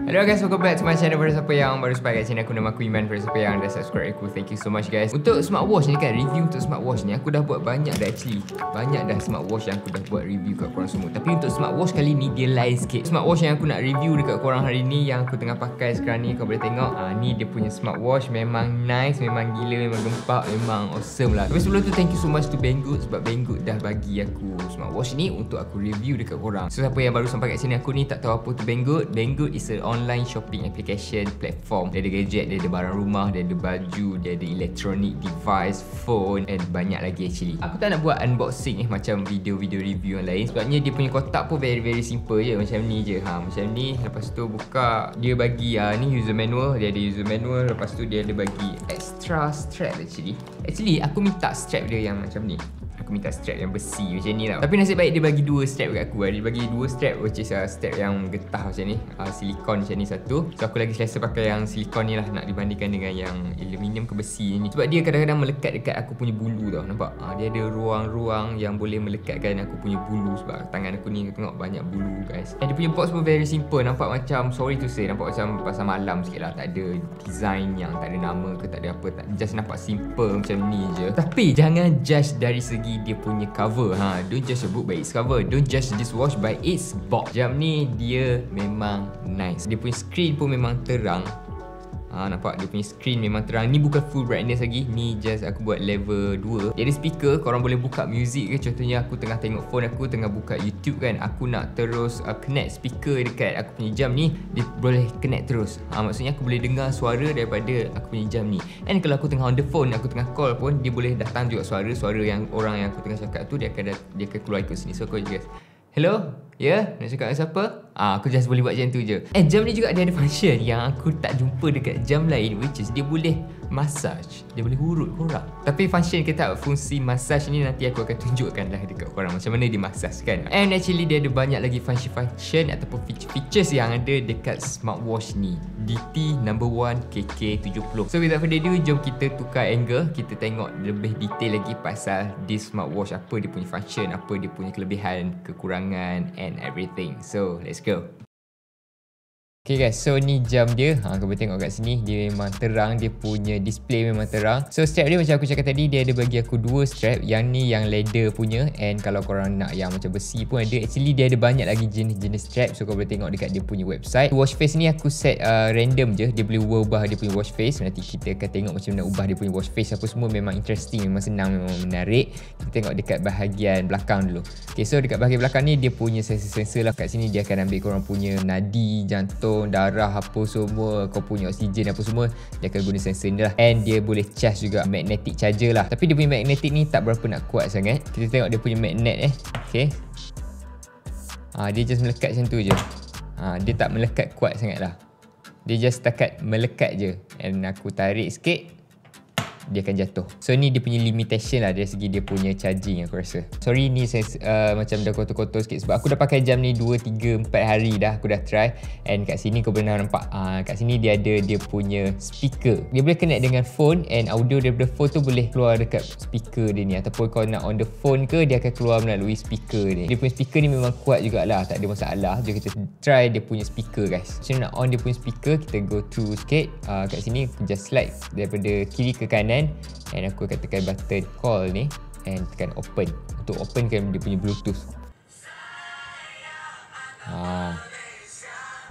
Hello guys, welcome back to my channel. For siapa yang baru sampai kat sini, aku nama aku Iman. For siapa yang dah subscribe aku, thank you so much guys. Untuk smartwatch ni kan, review untuk smartwatch ni aku dah buat banyak dah actually. Banyak dah smartwatch yang aku dah buat review kat korang semua. Tapi untuk smartwatch kali ni dia lain sikit. Smartwatch yang aku nak review dekat korang hari ni, yang aku tengah pakai sekarang ni, kau boleh tengok. Ni dia punya smartwatch, memang nice, memang gila, memang gempak, memang awesome lah. Tapi sebelum tu, thank you so much to Banggood, sebab Banggood dah bagi aku smartwatch ni untuk aku review dekat korang. So siapa yang baru sampai kat sini, aku ni tak tahu apa tu Banggood. Banggood is an online shopping application platform. Dia ada gadget, dia ada barang rumah, dia ada baju, dia ada electronic device, phone and banyak lagi actually. Aku tak nak buat unboxing macam video-video review yang lain, sebabnya dia punya kotak pun very simple je, macam ni je. Macam ni. Lepas tu buka, dia bagi ni user manual, dia ada user manual. Lepas tu dia ada bagi extra strap actually. Actually aku minta strap dia yang macam ni. Aku minta strap yang besi macam ni lah. Tapi nasib baik dia bagi dua strap kat aku. Dia bagi dua strap, which is strap yang getah macam ni, silikon macam ni satu. So aku lagi selesa pakai yang silikon ni lah, nak dibandingkan dengan yang aluminium ke besi ni. Sebab dia kadang-kadang melekat dekat aku punya bulu tau. Nampak? Dia ada ruang-ruang yang boleh melekatkan aku punya bulu. Sebab tangan aku ni tengok banyak bulu guys. Dia punya box pun very simple. Nampak macam, sorry to say, nampak macam pasar malam sikit lah. Tak ada design yang tak ada nama ke, tak ada apa, just nampak simple macam ni je. Tapi jangan judge dari segi dia punya cover. Don't judge a book by its cover. Don't judge this watch by its box. Jam ni dia memang nice. Dia punya screen pun memang terang. Nampak dia punya screen memang terang. Ni bukan full brightness lagi. Ni just aku buat level 2. Dia ada speaker, korang boleh buka music ke. Contohnya aku tengah tengok phone aku, tengah buka YouTube kan, aku nak terus connect speaker dekat aku punya jam ni, dia boleh connect terus. Maksudnya aku boleh dengar suara daripada aku punya jam ni. And kalau aku tengah on the phone, aku tengah call pun, dia boleh datang juga suara yang orang yang aku tengah cakap tu, dia akan keluar ikut sini. So aku guys, hello? Ya? Nak cakap dengan siapa? Aku just boleh buat macam tu je. Jam ni juga dia ada function yang aku tak jumpa dekat jam lain, which is dia boleh massage. Dia boleh urut korang. Tapi function fungsi massage ni nanti aku akan tunjukkan lah dekat korang macam mana dia massage kan. And actually dia ada banyak lagi function ataupun features yang ada dekat smartwatch ni. DT number 1 KK70. So without further ado, jom kita tukar angle, kita tengok lebih detail lagi pasal this smartwatch, apa dia punya function, apa dia punya kelebihan, kekurangan and everything. So let's go. Okay guys, so ni jam dia. Kau boleh tengok kat sini, dia memang terang, dia punya display memang terang. So strap dia macam aku cakap tadi, dia ada bagi aku dua strap. Yang ni yang leather punya, and kalau korang nak yang macam besi pun ada. Actually dia ada banyak lagi jenis-jenis strap. So kau boleh tengok dekat dia punya website. Watch face ni aku set random je. Dia boleh ubah dia punya watch face. Nanti kita akan tengok macam mana ubah dia punya watch face apa semua. Memang interesting, memang senang, memang menarik. Kita tengok dekat bahagian belakang dulu. Okay, so dekat bahagian belakang ni dia punya sensor-sensor lah. Kat sini dia akan ambil korang punya nadi, jantung, darah apa semua, kau punya oksigen apa semua, dia akan guna sensor ni lah. And dia boleh charge juga, magnetic charger lah. Tapi dia punya magnetic ni tak berapa nak kuat sangat. Kita tengok dia punya magnet Okay, dia just melekat macam tu je. Dia tak melekat kuat sangat lah. Dia just setakat melekat je. And aku tarik sikit, dia akan jatuh. So ni dia punya limitation lah dari segi dia punya charging aku rasa. Sorry ni saya macam dah kotor-kotor sikit sebab aku dah pakai jam ni 2, 3, 4 hari dah aku dah try. And kat sini kau boleh nampak kat sini dia ada dia punya speaker. Dia boleh connect dengan phone, and audio daripada phone tu boleh keluar dekat speaker dia ni. Ataupun kau nak on the phone ke, dia akan keluar melalui speaker ni. Dia punya speaker ni memang kuat jugalah, tak ada masalah. Jom kita try dia punya speaker guys. Macam nak on dia punya speaker, kita go through sikit. Kat sini aku just slide daripada kiri ke kanan, and aku akan tekan button call ni and tekan open untuk openkan dia punya Bluetooth.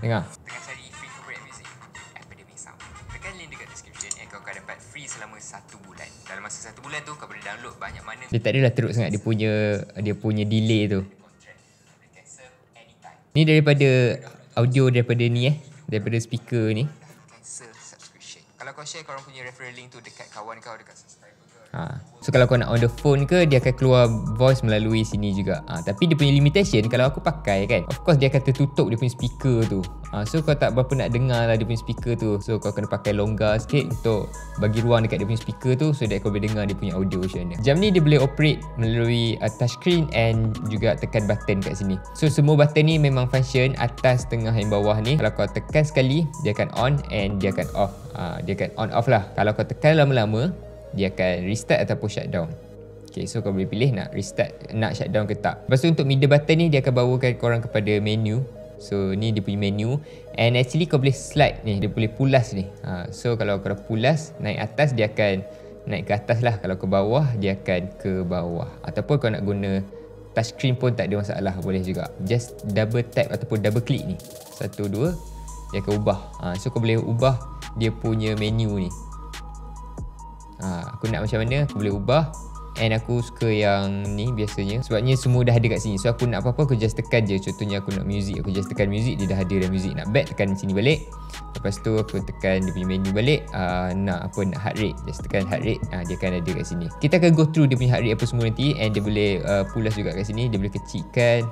Dengar. Dengan cari free favorite music Epidemic Sound, tekan link dekat description and kau akan dapat free selama 1 bulan. Dalam masa 1 bulan tu kau boleh download banyak mana. Dia tak adalah teruk sangat dia punya delay tu. Ni daripada audio daripada ni daripada speaker ni. Kalau kau share korang punya referral link tu dekat kawan kau, dekat subscriber kau. So kalau kau nak on the phone ke, dia akan keluar voice melalui sini juga. Tapi dia punya limitation, kalau aku pakai kan, of course dia akan tertutup dia punya speaker tu. So kau tak berapa nak dengar lah dia punya speaker tu. So kau kena pakai longgar sikit untuk bagi ruang dekat dia punya speaker tu, so that kau boleh dengar dia punya audio macam mana. Jam ni dia boleh operate melalui touchscreen and juga tekan button kat sini. So semua button ni memang function, atas, tengah dan bawah ni. Kalau kau tekan sekali, dia akan on and dia akan off. Dia akan on off lah. Kalau kau tekan lama-lama, dia akan restart ataupun shutdown. Okay, so kau boleh pilih nak restart, nak shutdown ke tak. Lepas tu untuk middle button ni, dia akan bawakan korang kepada menu. So ni dia punya menu. And actually kau boleh slide ni, dia boleh pulas ni. So kalau kau dah pulas naik atas, dia akan naik ke atas lah. Kalau ke bawah, dia akan ke bawah. Ataupun kau nak guna touchscreen pun tak ada masalah, boleh juga. Just double tap ataupun double click ni. 1, 2, dia akan ubah. So kau boleh ubah dia punya menu ni. Aku nak macam mana, aku boleh ubah. And aku suka yang ni biasanya, sebabnya semua dah ada kat sini. So aku nak apa-apa, aku just tekan je. Contohnya aku nak music, aku just tekan music, dia dah ada dah music. Nak back, tekan sini balik. Lepas tu aku tekan dia punya menu balik. Nak heart rate, just tekan heart rate, dia akan ada kat sini. Kita akan go through dia punya heart rate apa semua nanti. And dia boleh pulas juga kat sini. Dia boleh kecilkan.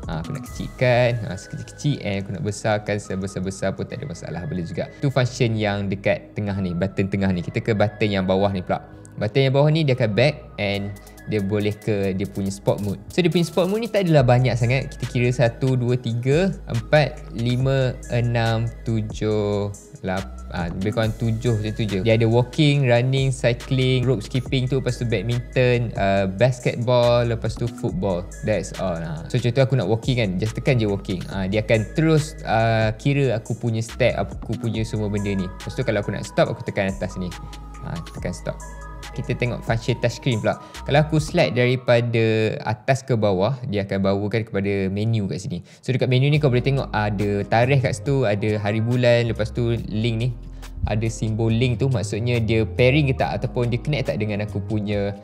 Aku nak kecilkan sekecil-kecil, and aku nak besarkan sebesar-besar pun tak ada masalah, boleh juga. Tu function yang dekat tengah ni, button tengah ni. Kita ke button yang bawah ni pula. Button yang bawah ni dia akan back, and dia boleh ke dia punya sport mode. So dia punya sport mode ni tak adalah banyak sangat. Kita kira 1, 2, 3, 4, 5, 6, 7, 8, lebih kurang 7 macam tu je. Dia ada walking, running, cycling, rope skipping tu, lepas tu badminton, basketball, lepas tu football. That's all. So contoh aku nak walking kan, just tekan je walking. Dia akan terus kira aku punya step, aku punya semua benda ni. Lepas tu kalau aku nak stop, aku tekan atas ni. Tekan stop. Kita tengok function touchscreen pula. Kalau aku slide daripada atas ke bawah, dia akan bawakan kepada menu kat sini. So dekat menu ni kau boleh tengok ada tarikh kat situ, ada hari bulan, lepas tu link ni. Ada simbol link tu, maksudnya dia pairing ke tak, ataupun dia connect tak dengan aku punya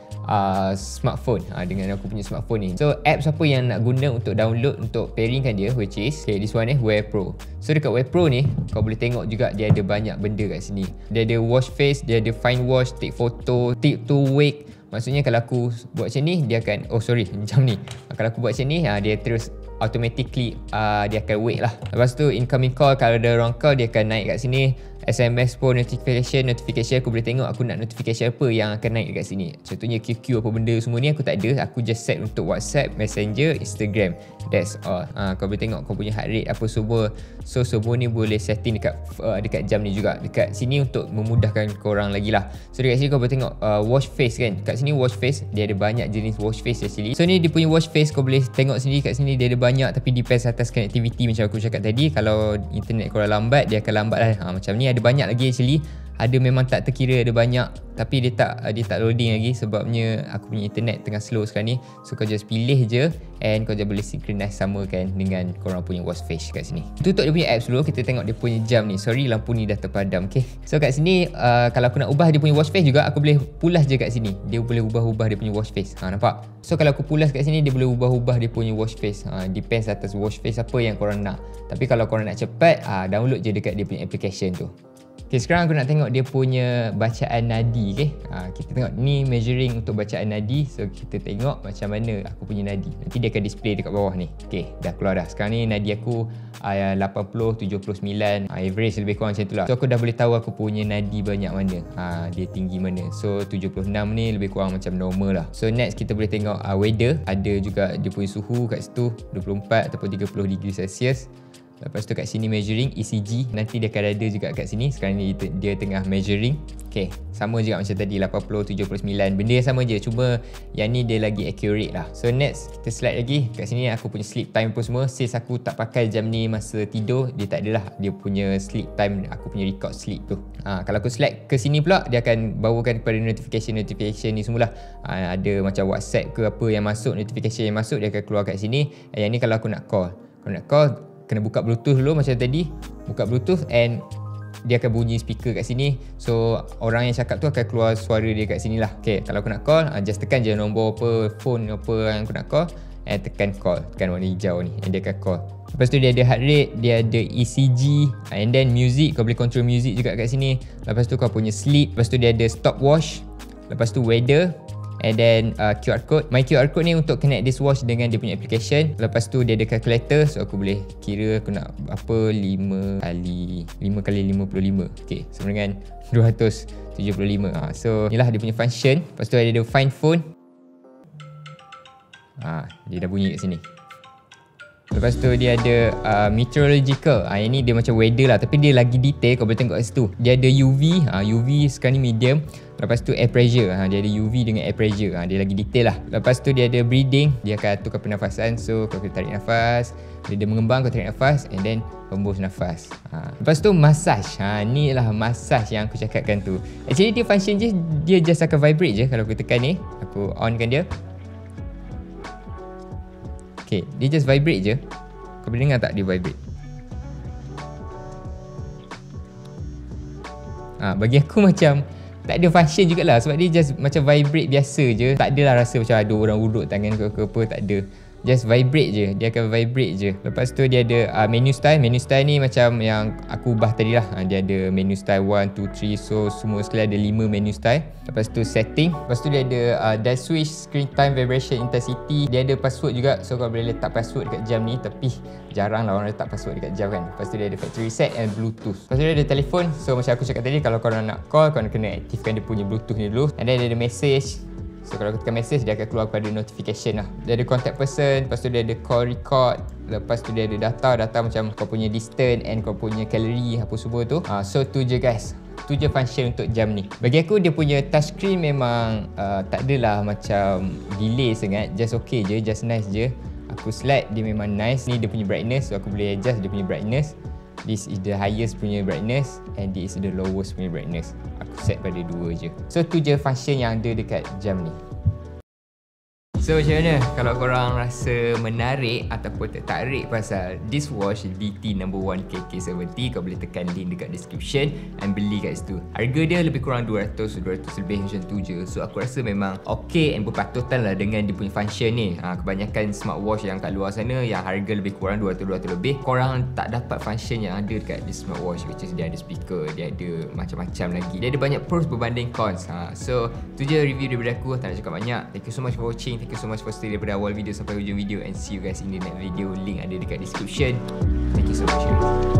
smartphone, dengan aku punya smartphone ni. So apps apa yang nak guna untuk download untuk pairingkan dia, which is this one Wear Pro. So dekat Wear Pro ni kau boleh tengok juga dia ada banyak benda kat sini. Dia ada watch face, dia ada find watch, take photo, tip to wake. Maksudnya kalau aku buat macam ni, dia akan macam ni. Kalau aku buat macam ni, dia terus automatically dia akan wait lah. Lepas tu incoming call, kalau ada orang call, dia akan naik kat sini. SMS pun notification aku boleh tengok aku nak notification apa yang akan naik dekat sini. Contohnya QQ apa benda semua ni aku tak ada. Aku just set untuk WhatsApp, Messenger, Instagram. That's all. Kau boleh tengok kau punya heart rate apa semua. So semua ni boleh setting dekat jam ni juga. Dekat sini untuk memudahkan korang lagi lah. So dekat sini kau boleh tengok watch face kan. Kat sini watch face, dia ada banyak jenis watch face actually. So ni dia punya watch face, kau boleh tengok sendiri kat sini dia ada banyak, tapi depends atas connectivity macam aku cakap tadi. Kalau internet korang lambat, dia akan lambat lah. Macam ni ada banyak lagi actually. Ada memang tak terkira ada banyak, tapi dia tak loading lagi sebabnya aku punya internet tengah slow sekarang ni. So kau just pilih je, and kau just boleh synchronize samakan dengan korang punya watch face kat sini. Tutup dia punya apps dulu, kita tengok dia punya jam ni. Sorry lampu ni dah terpadam. Okay, so kat sini kalau aku nak ubah dia punya watch face juga, aku boleh pulas je kat sini. Dia boleh ubah-ubah dia punya watch face. Nampak? So kalau aku pulas kat sini, dia boleh ubah-ubah dia punya watch face. Depends atas watch face apa yang korang nak. Tapi kalau korang nak cepat, download je dekat dia punya application tu. Okay, sekarang aku nak tengok dia punya bacaan nadi. Okay, kita tengok ni measuring untuk bacaan nadi. So kita tengok macam mana aku punya nadi. Nanti dia akan display dekat bawah ni. Okay, dah keluar dah. Sekarang ni nadi aku 80, 79, average lebih kurang macam tu lah. So aku dah boleh tahu aku punya nadi banyak mana, dia tinggi mana. So 76 ni lebih kurang macam normal lah. So next kita boleh tengok weather. Ada juga dia punya suhu kat situ, 24 ataupun 30 degree Celsius. Lepas tu kat sini measuring ECG, nanti dia akan ada juga kat sini. Sekarang ni dia tengah measuring. Okay, sama juga macam tadi 80, 79. Benda yang sama je, cuma yang ni dia lagi accurate lah. So next kita slide lagi. Kat sini aku punya sleep time pun semua. Since aku tak pakai jam ni masa tidur, dia tak adalah dia punya sleep time, aku punya record sleep tu. Kalau aku slide ke sini pula, dia akan bawakan kepada notification ni semualah. Ada macam WhatsApp ke apa yang masuk, notification yang masuk, dia akan keluar kat sini. Yang ni kalau aku nak call. Kalau nak call, kena buka Bluetooth dulu macam tadi. Buka Bluetooth and dia akan bunyi speaker kat sini. So orang yang cakap tu akan keluar suara dia kat sini lah. Okay, kalau aku nak call, just tekan je nombor apa, phone apa yang aku nak call, and tekan call, tekan warna hijau ni, and dia akan call. Lepas tu dia ada heart rate, dia ada ECG, and then music, kau boleh control music juga kat sini. Lepas tu kau punya sleep. Lepas tu dia ada stopwatch. Lepas tu weather, and then QR code. My QR code ni untuk connect this watch dengan dia punya application. Lepas tu dia ada calculator, so aku boleh kira aku nak apa, 5 kali 55. Okay, sama dengan 275. So inilah dia punya function. Lepas tu ada find phone. Dia dah bunyi kat sini. Lepas tu dia ada meteorological. Yang ni dia macam weather lah, tapi dia lagi detail. Kau boleh tengok kat situ. Dia ada UV. UV sekarang ni medium. Lepas tu air pressure. Dia ada UV dengan air pressure. Dia lagi detail lah. Lepas tu dia ada breathing. Dia akan aturkan pernafasan. So kau kena tarik nafas. Bila dia mengembang, kau tarik nafas, and then hembus nafas. Lepas tu massage. Ni lah massage yang aku cakapkan tu. Actually dia function je, dia just akan vibrate je. Kalau aku tekan ni, aku onkan dia. Okay, dia just vibrate je. Kau boleh dengar tak dia vibrate? Bagi aku macam tak ada function jugalah, sebab dia just macam vibrate biasa je. Tak adalah rasa macam ada orang urut tangan ke apa, tak ada. Just vibrate je, dia akan vibrate je. Lepas tu dia ada menu style. Menu style ni macam yang aku ubah tadi lah. Dia ada menu style 1, 2, 3. So semua sekali ada 5 menu style. Lepas tu setting. Lepas tu dia ada dial switch, screen time, vibration, intensity. Dia ada password juga. So kau boleh letak password dekat jam ni. Tapi jarang lah orang letak password dekat jam kan. Lepas tu dia ada factory reset and bluetooth. Lepas tu dia ada telefon. So macam aku cakap tadi, kalau korang nak call, korang kena aktifkan dia punya bluetooth ni dulu. And then dia ada message. So kalau aku tekan message, dia akan keluar kepada notification lah. Dia ada contact person. Lepas tu dia ada call record. Lepas tu dia ada data macam kau punya distance and kau punya calorie apa semua tu. So tu je guys. Tu je function untuk jam ni. Bagi aku dia punya touchscreen memang tak adalah macam delay sangat. Just okay je, just nice je. Aku slide, dia memang nice. Ni dia punya brightness. So aku boleh adjust dia punya brightness. This is the highest punya brightness and this is the lowest punya brightness. Aku set pada 2 je. So tu je function yang ada dekat jam ni. So macam mana kalau korang rasa menarik ataupun tertarik pasal this watch BT No. 1 KK70, kau boleh tekan link dekat description and beli kat situ. Harga dia lebih kurang 200 lebih macam tu je. So aku rasa memang okay and berpatutan lah dengan dia punya function ni. Kebanyakan smartwatch yang kat luar sana yang harga lebih kurang 200 lebih, korang tak dapat function yang ada dekat this smartwatch, which is dia ada speaker, dia ada macam-macam lagi. Dia ada banyak pros berbanding cons. So tu je review daripada aku. Tak nak cakap banyak. Thank you so much for watching. Thank you so much for stay daripada awal video sampai hujung video, and see you guys in the next video. Link ada dekat description. Thank you so much guys.